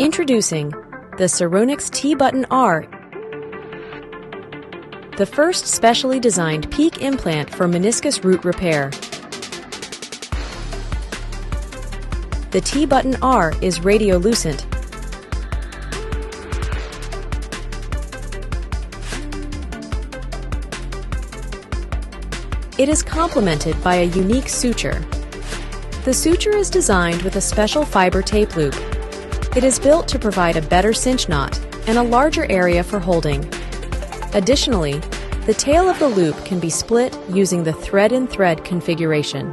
Introducing the sironix T-Button R, the first specially designed PEEK implant for meniscus root repair. The T-Button R is radiolucent. It is complemented by a unique suture. The suture is designed with a special fiber tape loop. It is built to provide a better cinch knot and a larger area for holding. Additionally, the tail of the loop can be split using the thread-in-thread configuration.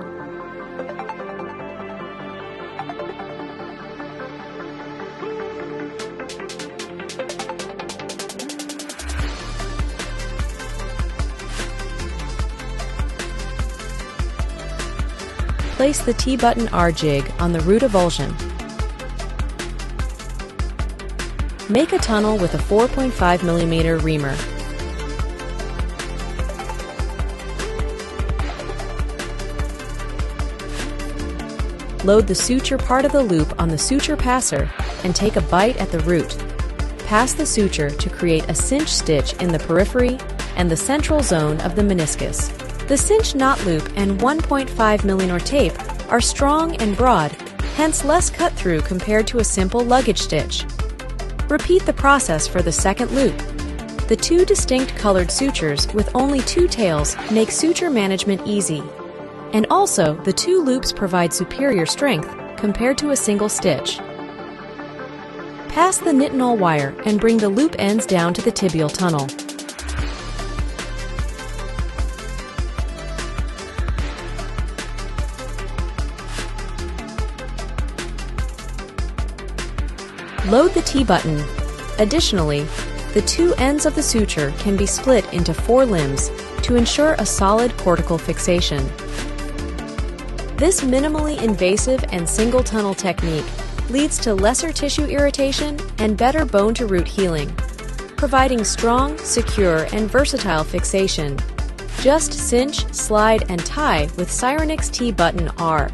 Place the T-Button R jig on the root avulsion. Make a tunnel with a 4.5 mm reamer. Load the suture part of the loop on the suture passer and take a bite at the root. Pass the suture to create a cinch stitch in the periphery and the central zone of the meniscus. The cinch knot loop and 1.5 mm tape are strong and broad, hence less cut through compared to a simple luggage stitch. Repeat the process for the second loop. The two distinct colored sutures with only two tails make suture management easy. And also, the two loops provide superior strength compared to a single stitch. Pass the nitinol wire and bring the loop ends down to the tibial tunnel. Load the T-button. Additionally, the two ends of the suture can be split into 4 limbs to ensure a solid cortical fixation. This minimally invasive and single tunnel technique leads to lesser tissue irritation and better bone-to-root healing, providing strong, secure, and versatile fixation. Just cinch, slide, and tie with sironix T-Button R.